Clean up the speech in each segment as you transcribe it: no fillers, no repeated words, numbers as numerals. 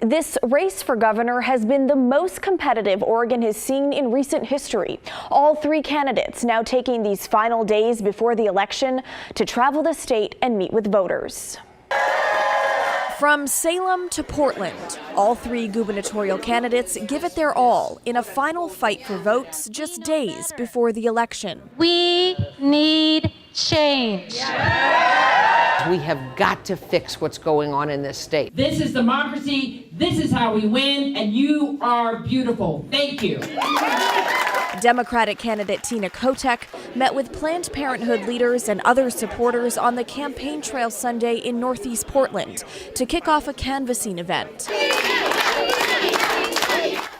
This race for governor has been the most competitive Oregon has seen in recent history. All three candidates now taking these final days before the election to travel the state and meet with voters. From Salem to Portland, all three gubernatorial candidates give it their all in a final fight for votes just days before the election. We need change. We have got to fix what's going on in this state. This is democracy. This is how we win, and you are beautiful. Thank you. Democratic candidate Tina Kotek met with Planned Parenthood leaders and other supporters on the campaign trail Sunday in Northeast Portland to kick off a canvassing event.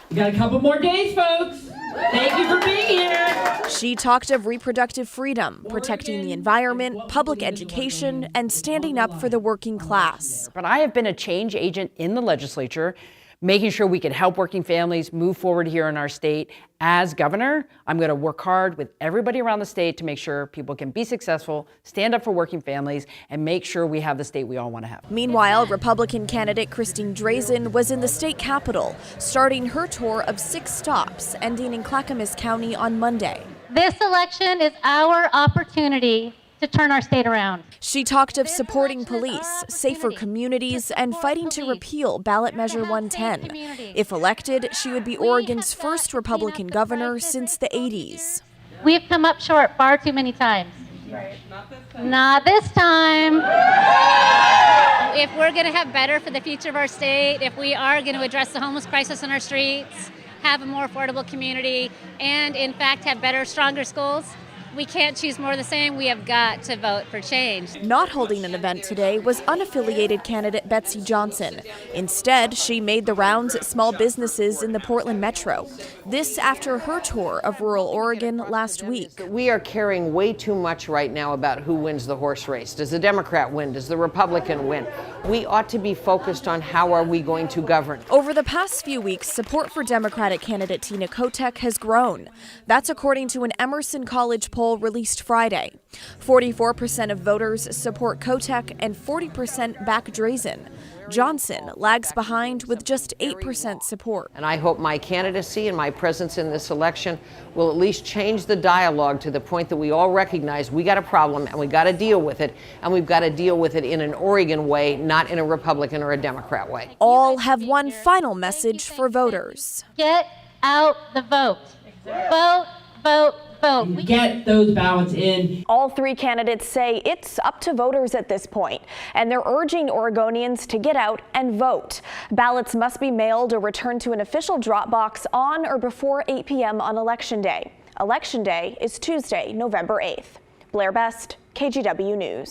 We got a couple more days, folks. Thank you for being here. She talked of reproductive freedom, protecting the environment, public education, and standing up for the working class. But I have been a change agent in the legislature, making sure we can help working families move forward here in our state. As governor, I'm going to work hard with everybody around the state to make sure people can be successful, stand up for working families, and make sure we have the state we all want to have. Meanwhile, Republican candidate Christine Drazan was in the state capitol, starting her tour of 6 stops, ending in Clackamas County on Monday. This election is our opportunity to turn our state around. She talked of supporting police, safer communities, and fighting to repeal ballot measure 110. If elected, she would be Oregon's first Republican governor since the 80s. We've come up short far too many times. Not this time. If we're going to have better for the future of our state, if we are going to address the homeless crisis in our streets, have a more affordable community, and in fact have better, stronger schools, we can't choose more of the same. We have got to vote for change. Not holding an event today was unaffiliated candidate Betsy Johnson. Instead, she made the rounds at small businesses in the Portland metro. This after her tour of rural Oregon last week. We are caring way too much right now about who wins the horse race. Does the Democrat win? Does the Republican win? We ought to be focused on how are we going to govern. Over the past few weeks, support for Democratic candidate Tina Kotek has grown. That's according to an Emerson College poll released Friday. 44% of voters support Kotek and 40% back Drazan. Johnson lags behind with just 8% support. And I hope my candidacy and my presence in this election will at least change the dialogue to the point that we all recognize we got a problem and we got to deal with it, and we've got to deal with it in an Oregon way, not in a Republican or a Democrat way. All have one final message for voters. Get out the vote. Vote, vote, vote. Get those ballots in. All three candidates say it's up to voters at this point, and they're urging Oregonians to get out and vote. Ballots must be mailed or returned to an official drop box on or before 8 p.m. on Election Day. Election Day is Tuesday, November 8th. Blair Best, KGW News.